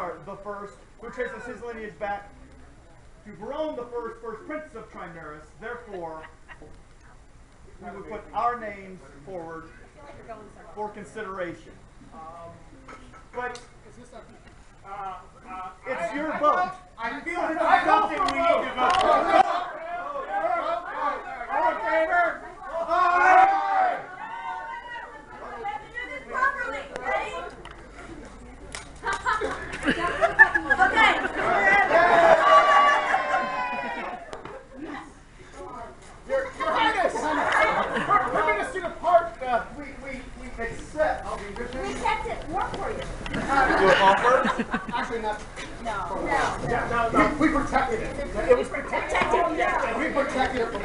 Gunnar the First, who traces his lineage back to Verone the First Prince of Trimaris. Therefore, we would put our names forward for consideration. But it's your vote. I feel this is something we need to vote for. All in favor? Aye! Let's do this properly. Ready? Your Highness! Permit us to depart. We accept. We kept it. More for you. Your offer? Actually, not. No. Yeah, we protected it. It was protected. Yeah. We protected it from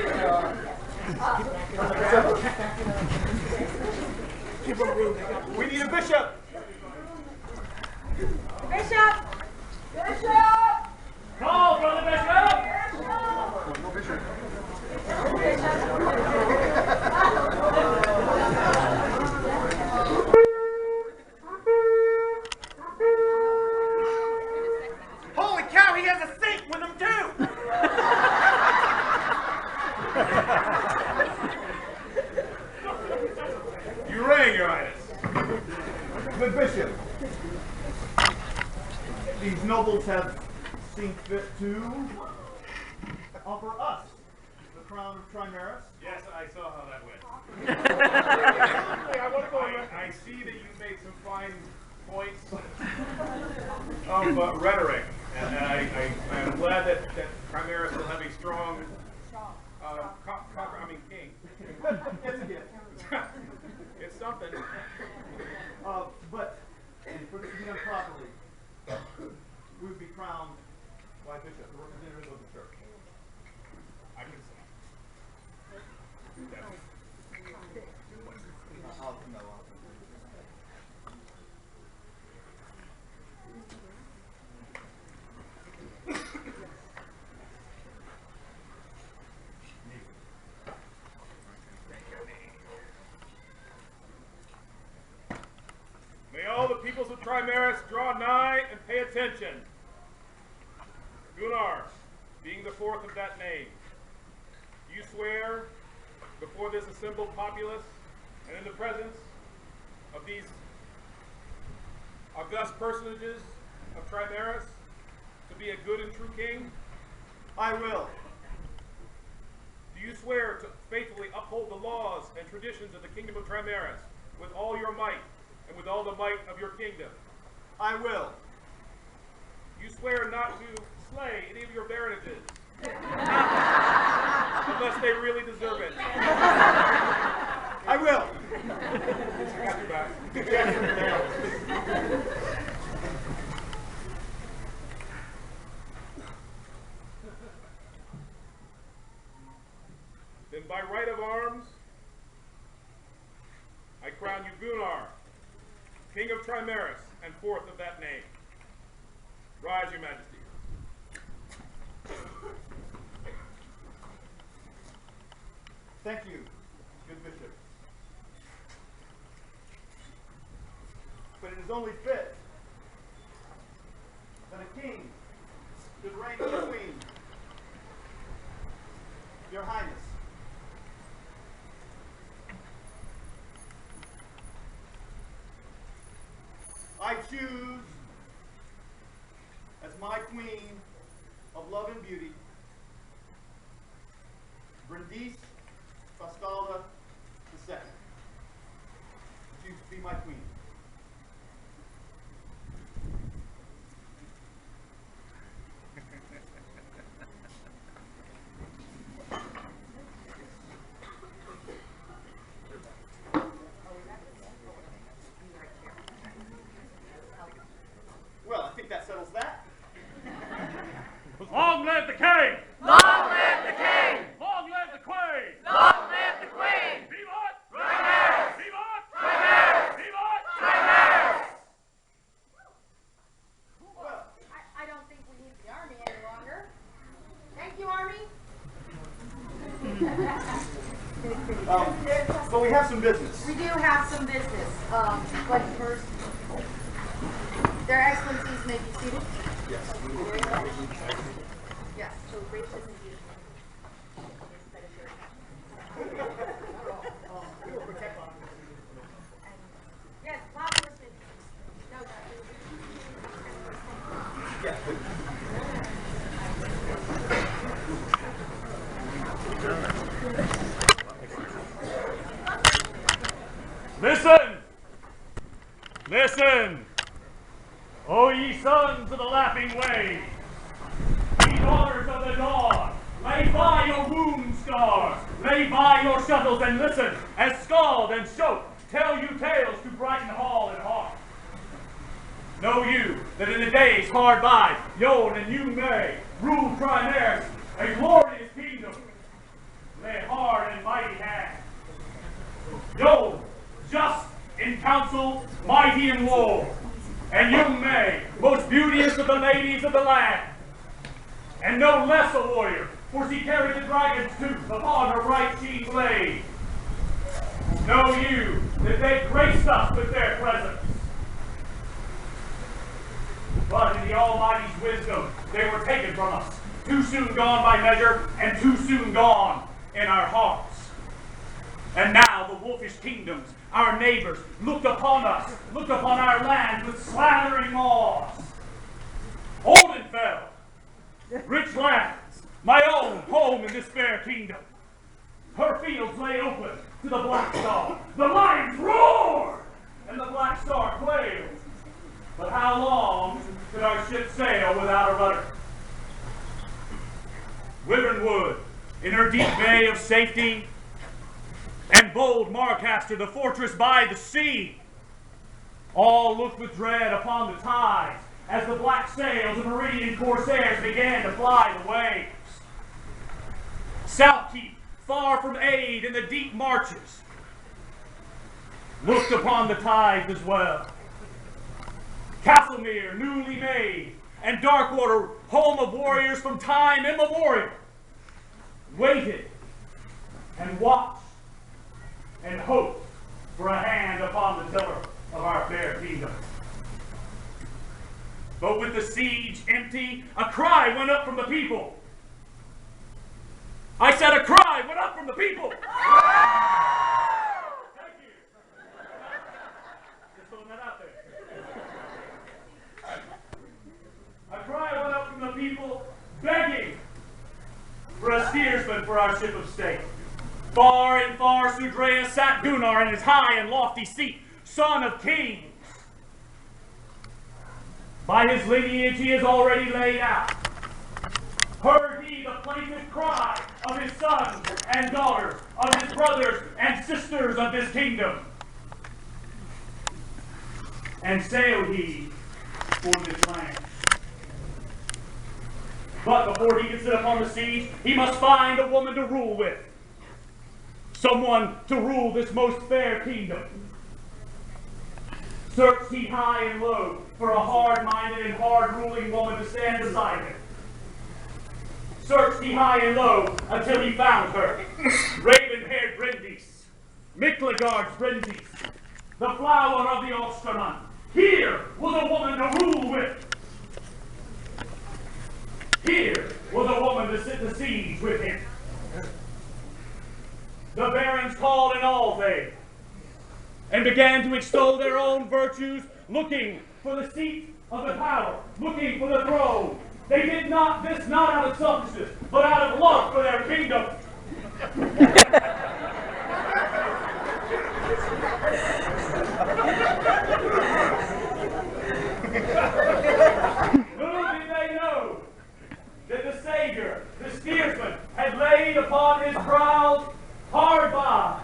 We need a bishop. Bishop. Call for the bishop! No bishop. Holy cow, he has a saint with him too! You rang, Your Highness. Good bishop. These nobles have seen fit to offer us the crown of Trimaris. Yes, I saw how that went. I want to go I see that you made some fine points of rhetoric, and I'm glad that Trimaris will have a strong king. It's a gift. It's something. But for this to be done properly, we would be crowned by bishop, the representative of the church. I can see. May all the peoples of Trimaris draw nigh and pay attention. Gunnar, being the fourth of that name, do you swear before this assembled populace and in the presence of these august personages of Trimaris to be a good and true king? I will. Do you swear to faithfully uphold the laws and traditions of the kingdom of Trimaris with all your might and with all the might of your kingdom? I will. You swear not to slay any of your baronages unless they really deserve it. I will. I got your back. Then by right of arms, I crown you Gunnar, King of Trimaris, and fourth of that name. Rise, Your Majesty. Thank you, good bishop. But it is only fit that a king should reign between Your Highness. I choose as my queen of love and beauty, Bryndis II. Choose to be my queen. Well, I think that settles that. Long live the king! Long live the king! Long live the queen! Long live the queen! Vivat! Trimaris! Vivat! Trimaris! Vivat! Trimaris! Well, I don't think we need the army any longer. Thank you, army. but we have some business. We do have some business, but first, Their Excellencies may be seated. Yes, so gracious and beautiful. Yes, loud listening. No, Listen! Listen! O ye sons of the lapping wave, ye daughters of the dawn, lay by your wound scars, lay by your shuttles, and listen as Scald and Shope tell you tales to brighten hall and heart. Know you that in the days hard by, Yon and you may rule Trimaris, a glorious kingdom, lay hard and mighty hand. Yon, just in council, mighty in war, and you may, most beauteous of the ladies of the land, and no less a warrior, for she carried the dragon's tooth upon her right cheek blade. Know you that they graced us with their presence, but in the Almighty's wisdom they were taken from us, too soon gone by measure, and too soon gone in our hearts. And now the wolfish kingdoms, our neighbors, looked upon us, looked upon our land with slandering maws. Oldenfeld, rich lands, my own home in this fair kingdom. Her fields lay open to the Black Star. The lions roared, and the Black Star quailed. But how long could our ship sail without a rudder? Wyvernwood, in her deep bay of safety, and bold Marcaster, the fortress by the sea, all looked with dread upon the tides as the black sails of Meridian corsairs began to fly the waves. Southkeep, far from aid in the deep marches, looked upon the tides as well. Castlemere, newly made, and Darkwater, home of warriors from time immemorial, waited and watched and hoped for a hand upon the tiller of our fair kingdom. But with the siege empty, a cry went up from the people. I said a cry went up from the people. Thank you. Just throwing that out there. A cry went up from the people begging for a steersman for our ship of state. Far and far Sudrea sat Gunnar in his high and lofty seat, son of kings. By his lineage he is already laid out. Heard he the plaintive cry of his sons and daughters, of his brothers and sisters of this kingdom. And sailed he for this land. But before he could sit upon the siege, he must find a woman to rule with. Someone to rule this most fair kingdom. Searched he high and low for a hard-minded and hard-ruling woman to stand beside him. Searched he high and low until he found her. Raven-haired Bryndis, Miklagard's Bryndis, the flower of the Ulsterman. Here was a woman to rule with. Here was a woman to sit the siege with him. The barons called in all they, and began to extol their own virtues, looking for the seat of the power, looking for the throne. They did not this not out of selfishness, but out of love for their kingdom. Little did they know that the Savior, the steersman, had laid upon his brows hard by,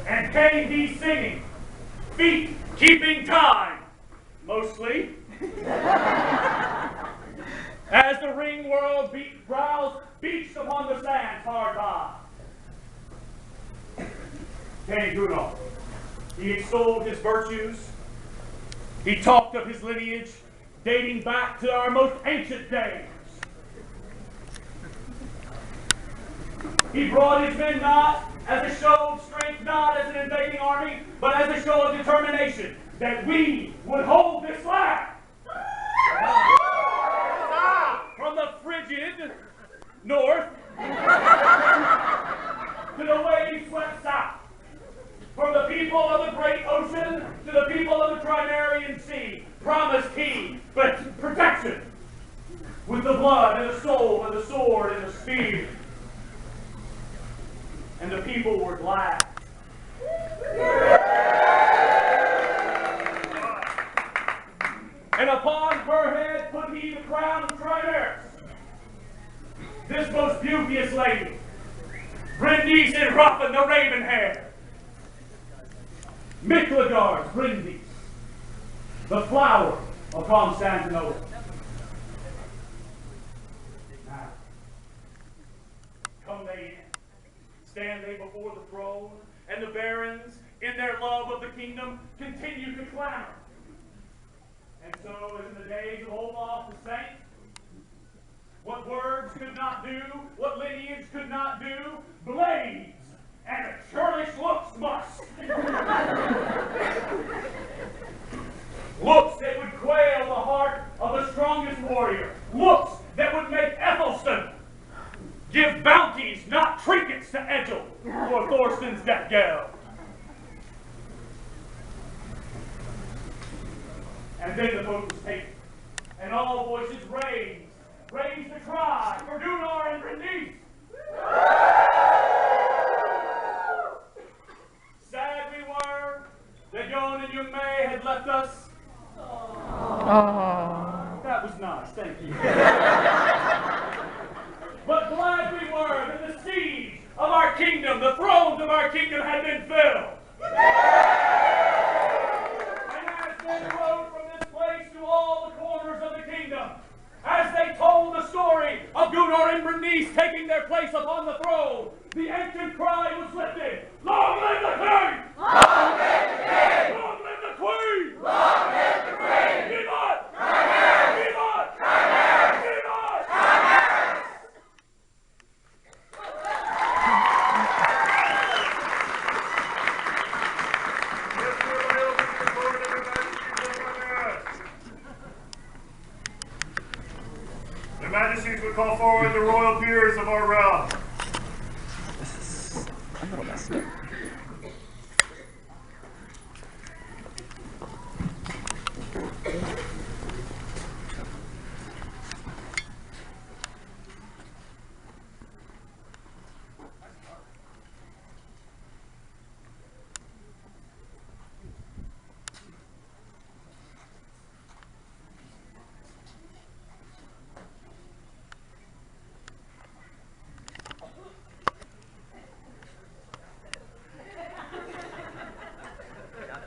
and came he singing, feet keeping time, mostly, as the ring world brows beached upon the sands hard by. Came Gunnar. He extolled his virtues. He talked of his lineage, dating back to our most ancient days. He brought his men not as a show of strength, not as an invading army, but as a show of determination. that we would hold this land from the frigid north to the wave-swept south, from the people of the great ocean to the people of the Trimarian sea, promised he, but protection with the blood and the soul and the sword and the spear. And the people were glad. And upon her head put he the crown of Trimaris, this most beauteous lady, Bryndis in Ruffin the raven hair, Miklagard's Bryndis, the flower of Constantinople. Now, come they in, stand they before the throne, and the barons, in their love of the kingdom, continue to clamor. And so, as in the days of Olaf the Saint, what words could not do, what lineage could not do, blades and churlish looks must. Looks that would quail the heart of the strongest warrior. Looks that would make Ethelstan give bounties, not trinkets, to Egil for Thorsten's death gale. And then the vote was taken, and all voices raised the cry for Gunnar and Bryndis. Sad we were that Jon and May had left us. Oh. That was nice, thank you. But glad we were that the siege of our kingdom, the thrones of our kingdom had been filled. And as men rode from this place to all the corners of the kingdom, as they told the story of Gunnar and Bryndis taking their place upon the throne, the ancient cry was lifted, "Long live the king! Long live the king! Long live the queen! Long live the queen! Vivat! Trimaris! Vivat! Trimaris! Vivat! Trimaris! Their Majesties would call forward the royal peers of our realm. A little messed up.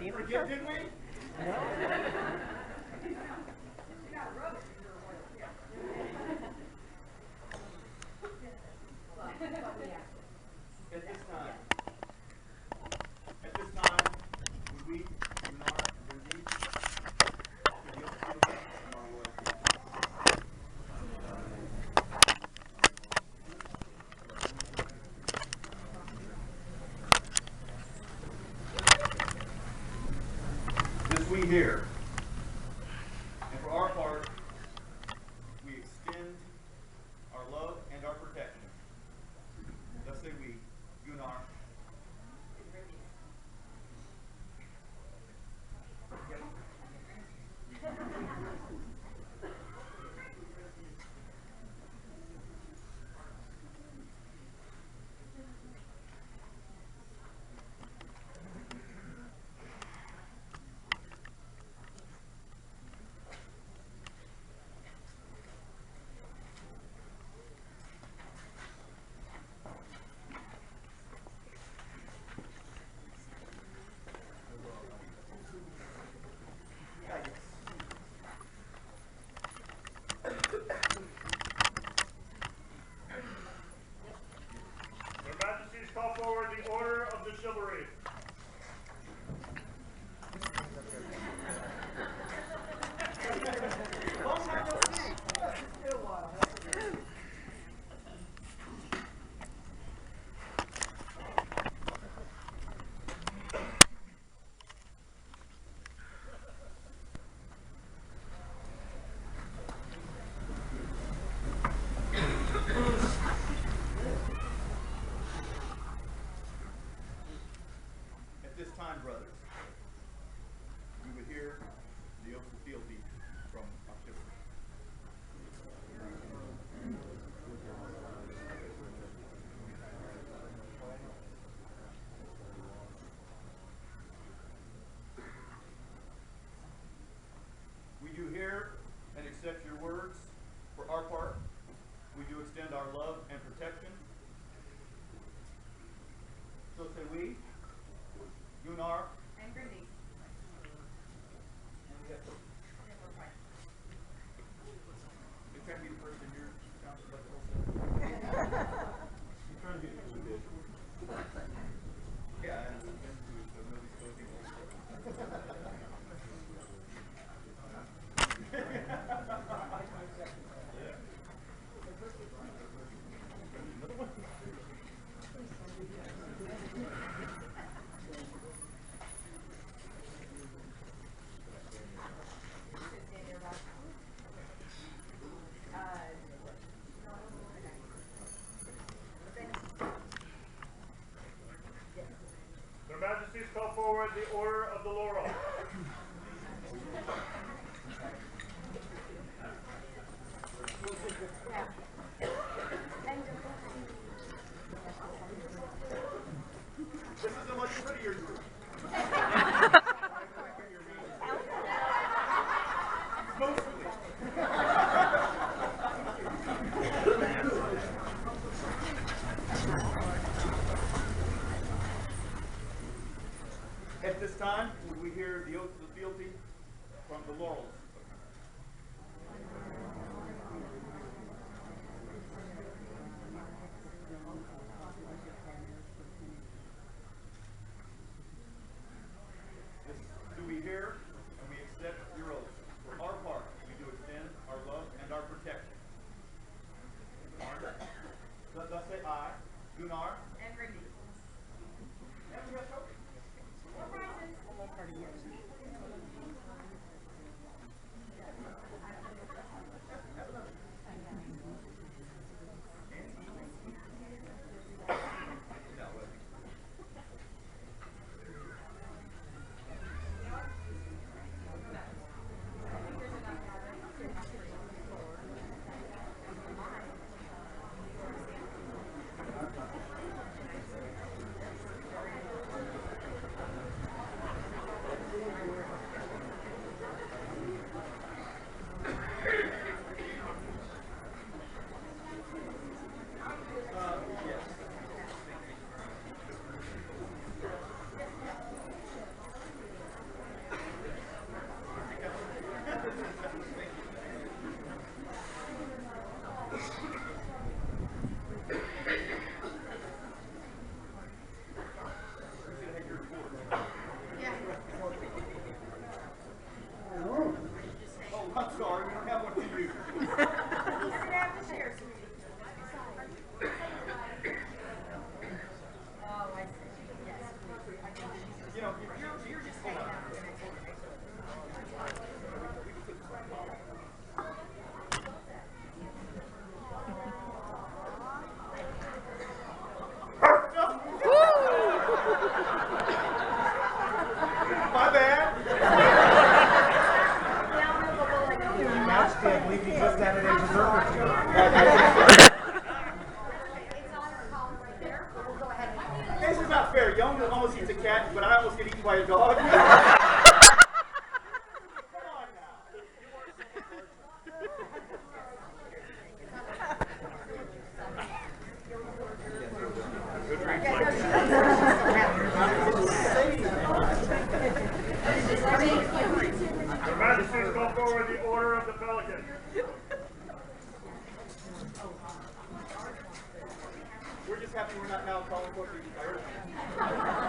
Forget, did we? At this time, would we, Gunnar and Bryndis, offer the oath of our royal this we hear, and for our part, we extend our love and our protection. Thus say we, Gunnar. Their Majesties call forward the order of the chivalry. time, brothers, we would hear the oath of fealty from our shipper. We do hear and accept your words. For our part, we do extend our love and protection. So say we, Gunnar, And Bryndis. and we have to. You're trying to be the first in your township, like the whole city. You're trying to be the first in. Yeah, and I've been to it, so nobody's supposed to be. Their Majesties call forward the Order of the Laurel. This is a much prettier group. Mostly. At this time, would we hear the oath of fealty from the Laurels? Do we hear and we accept your oath? For our part, we do extend our love and our protection. Thus say I, Gunnar, And Bryndis. and we have hope. More prizes. Oh, I'm sorry, we don't have one for you. You can have the share, sweetie. Oh, I see. Yes. You know, You're just hanging out. my bad. Majesty, I believe you just added a dessert or two. It's on her collar right there. We'll go ahead and. This is not fair. Young almost eats a cat, but I almost get eaten by a dog. Come on now. Their Majesties call forward the Order of the Pelican. We're just happy we're not now calling for the entire.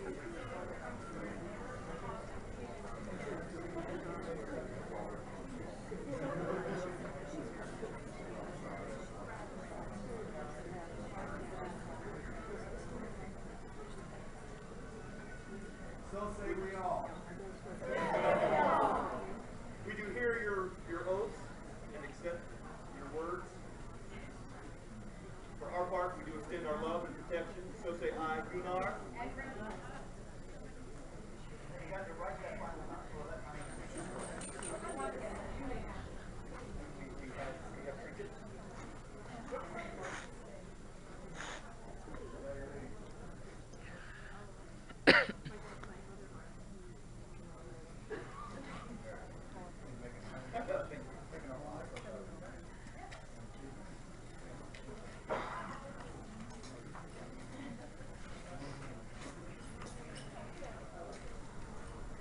So say we all. We do hear your oaths and accept your words. For our part, we do extend our love and protection. So say I, Gunnar. You got to write that final number for that time. We have trinkets.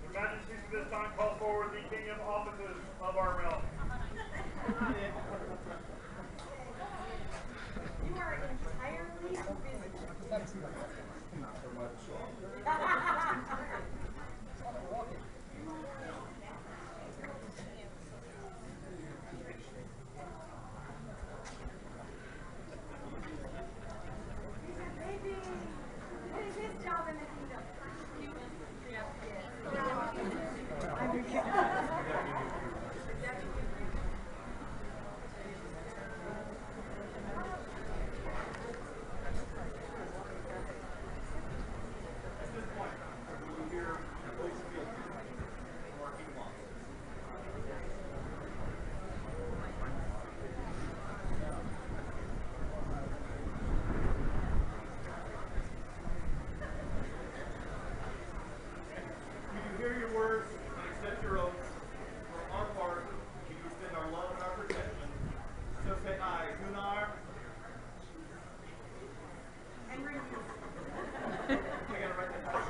Your Majesty, for this time, call forward the kingdom offices of our realm. You are entirely busy. Maybe what is his job in the kingdom? At this point, we will hear the oaths of fealty from our kingdom officers. We do hear your words and accept your oaths. For our part, we do extend our love and our protection. So say I, Gunnar. And Bryndis. I gotta write that down.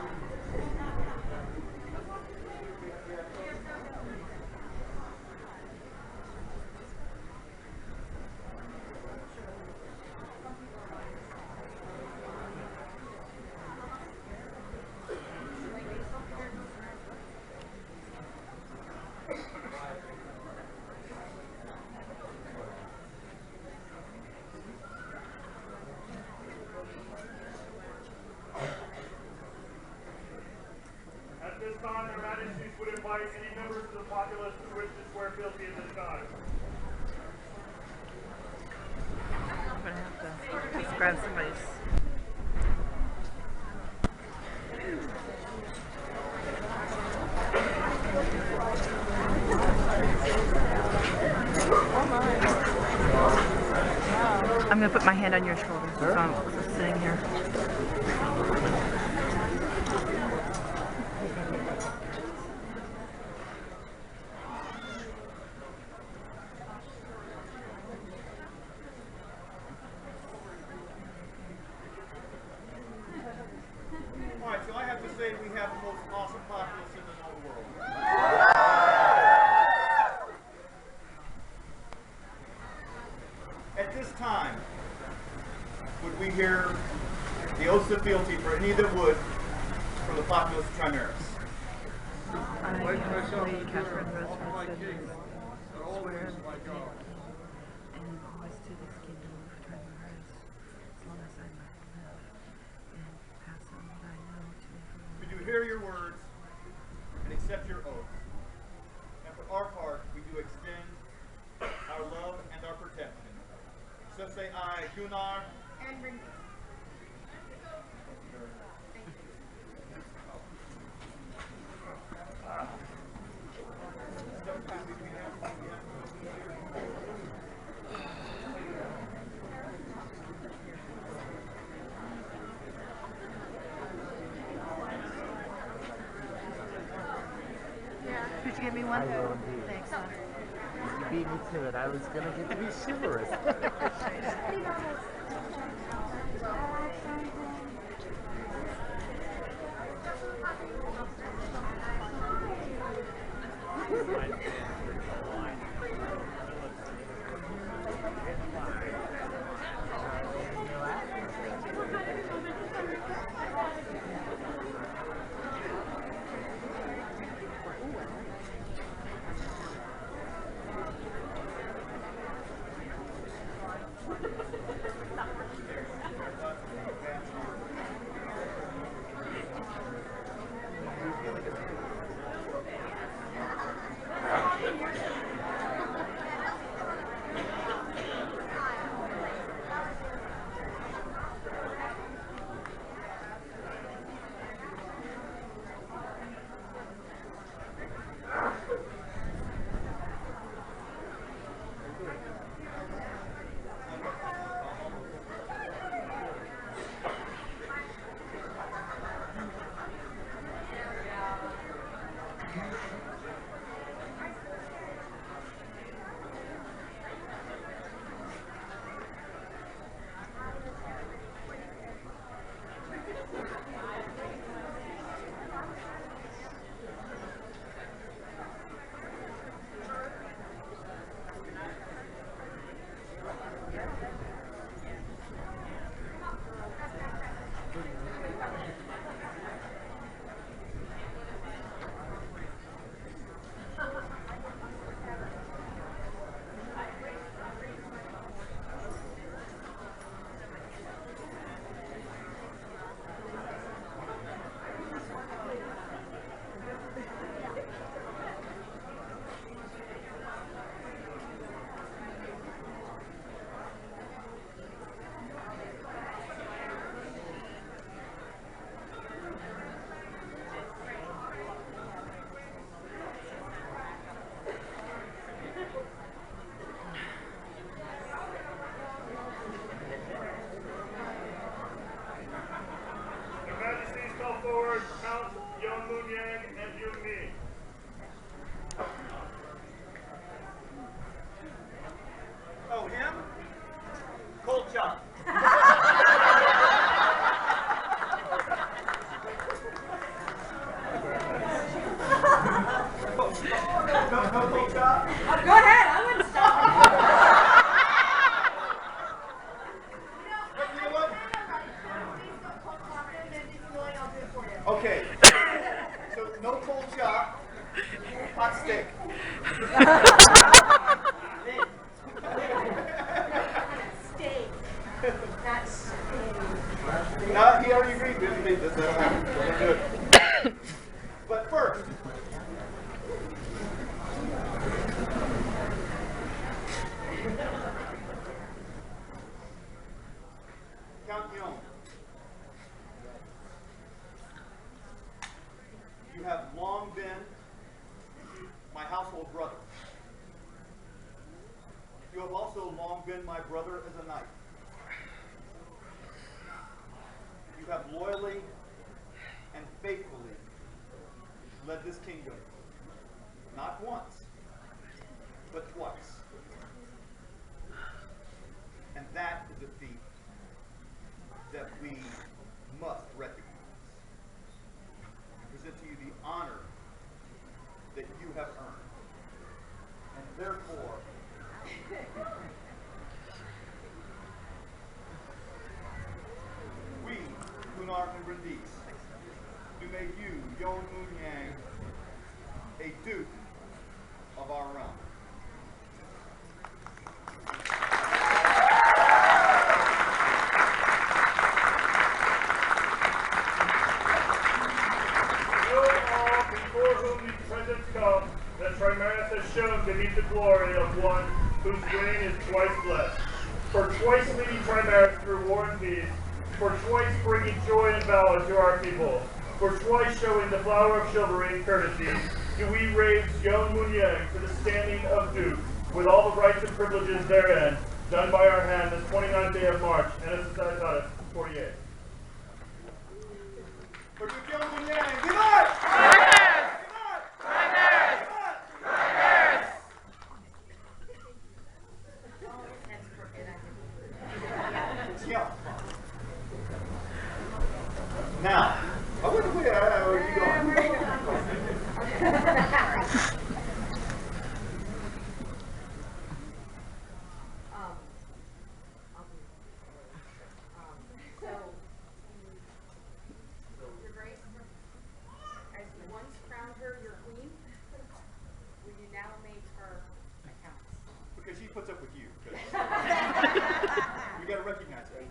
At this time, your Majesties would invite any members of the populace who wish to swear fealty at this time. I'm gonna have to just grab somebody's. I'm gonna put my hand on your shoulder, so I'm just sitting here. All right, so I have to say we have the most awesome populace in the whole world. At this time, would we hear the oaths of fealty for any that would from the populace of Trimaris? I, Catherine Rosewood Goodness, swear and always to this kingdom of Trimaris, as long as I might live, and pass on what I know to everyone. We do hear your words and accept your oaths. And for our part, we do extend our love and our protection. So say I, Gunnar. And Bryndis. Could you give me one? Thanks, hon. You beat me to it. I was going to get to be chivalrous. he already agreed. That'll happen. We're gonna do it. But first, Count Young, you have long been my household brother. You have also long been my brother as a knight. You have loyally and faithfully led this kingdom, not once, but twice. And that is a feat that we must recognize. I present to you the honor that you have earned. And therefore, we, Gunnar and Bryndis, do make you, Yon Munyang, a duke of our realm. Before whom these presents come, that Trimaris has shown beneath the glory of one whose reign is twice blessed. For twice leading Trimaris through war and peace, for twice bringing joy and valor to our people, for twice showing the flower of chivalry and courtesy, do we raise Yon Munyang to the standing of Duke, with all the rights and privileges therein, done by our hand this 29th day of March, NSSI 48. For Duke Yon Munyang, give us! Now, where are you going? Your Grace, as you once crowned her your queen, will you now make her a countess? Because she puts up with you. We gotta recognize her.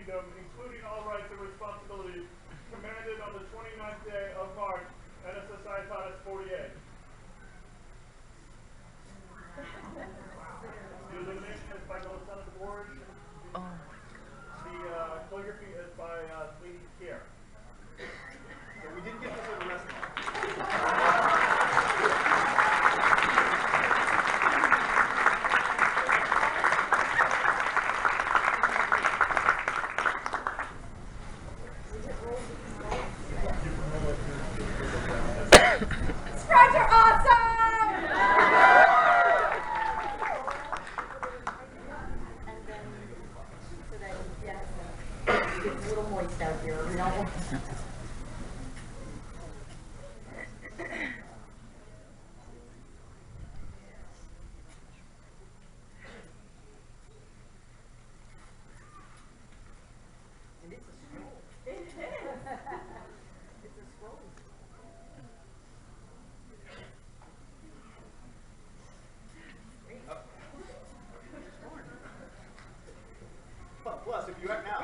Including all rights and responsibilities, commanded on the 29th day of March, NSSI 48. The illumination is by Son of the Board. The calligraphy is by Lady Kier. So we didn't get this at a restaurant. Spreads are awesome! And then, so that, yeah, it's a little moist out here, you know? And it's a scroll. It is. It's a scroll. Plus, if you act now.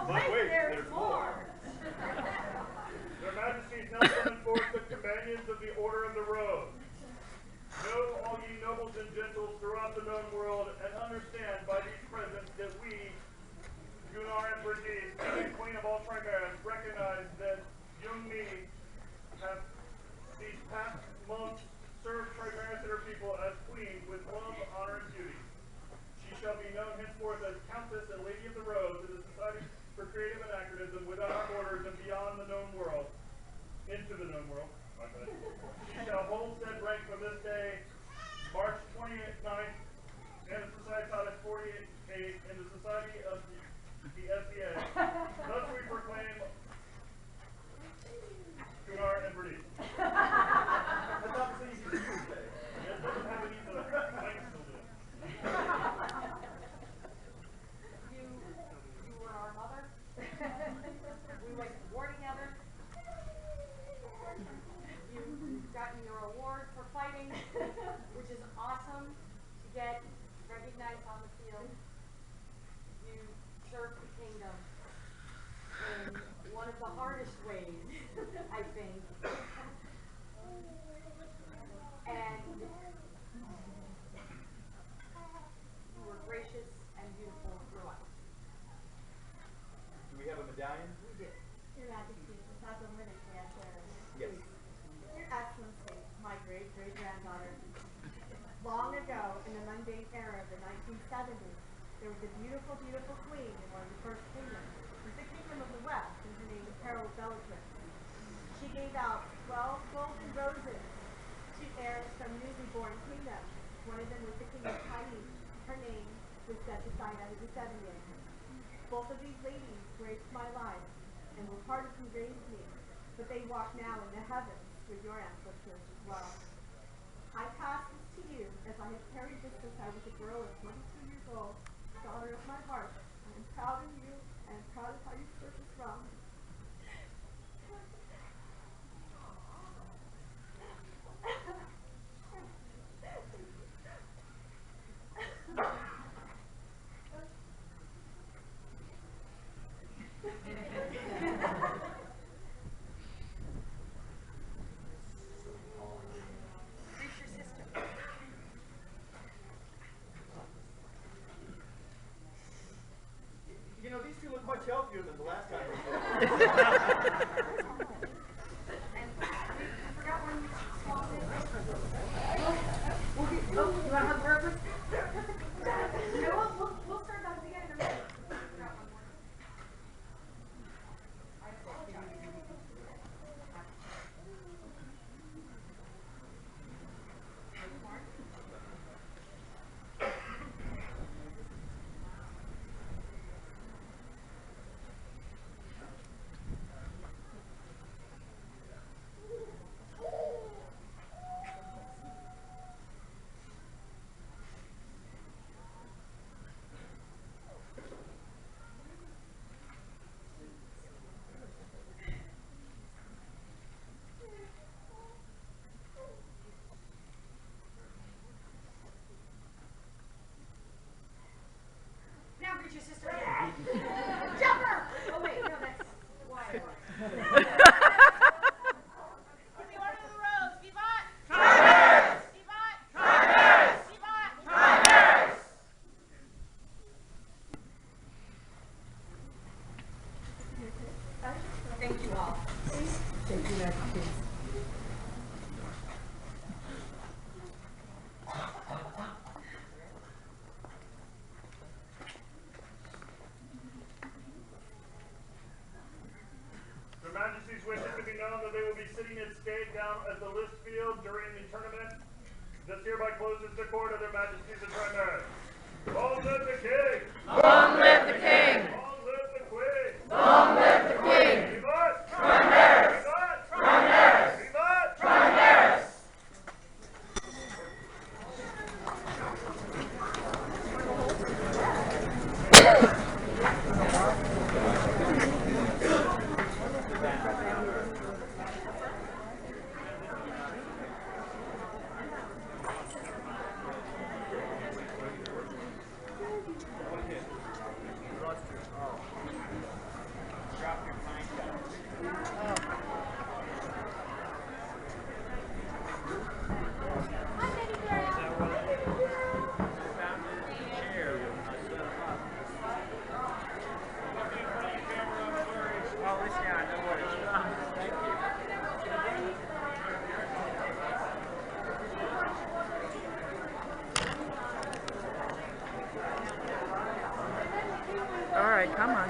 But wait, there's there's more. Their Majesties now summon forth the companions of the Order of the Rose. Know, all ye nobles and gentles throughout the known world, and understand by these presents that we, Gunnar and Bryndis, the Queen of all Trimaris, recognize that young me have these past months served Trimaris and her people as queen with love, honor, and duty. She shall be one of the hardest ways, I think. And you were gracious and beautiful throughout. Do we have a medallion? We did. Your Majesty, without the minute, may I share it? Yes. Your Excellency, my great-great-granddaughter. Long ago, in the mundane era of the 1970s, there was a beautiful, beautiful queen in one of the first kingdoms. It was the kingdom of the West, and her name was Bellatrix. She gave out 12 golden roses to heirs from newly born kingdoms. One of them was the king of Haiti. Her name was set aside out of the 70s. Both of these ladies graced my life and were part of who raised me, but they walk now in the heavens with your ancestors as well. I pass this to you as I have carried this since I was a girl of 22 years old, daughter of my heart. I am proud of you and proud of how you served us well. You know, these two look much healthier than the last time we did. And I forgot when you swapped it. You want to have a word with? We'll start that again in a minute. I forgot one more. I apologize. Now greet your sister again. Jumper! Oh wait, no, that's why. In the order of the rose, Vivat! Trimaris! Vivat! Trimaris! Vivat! Trimaris! Thank you all. Thank you, Majesty. Their Majesty's wish it to be known that they will be sitting in skate down at the list field during the tournament. This hereby closes the court of Their Majesties the Trimaris. Long live the king! Long live the king! Long live the queen! Long live the king! Vivat! Trimaris! Vivat! Trimaris! Vivat! Trimaris! Drop your pine cap. All right, come on.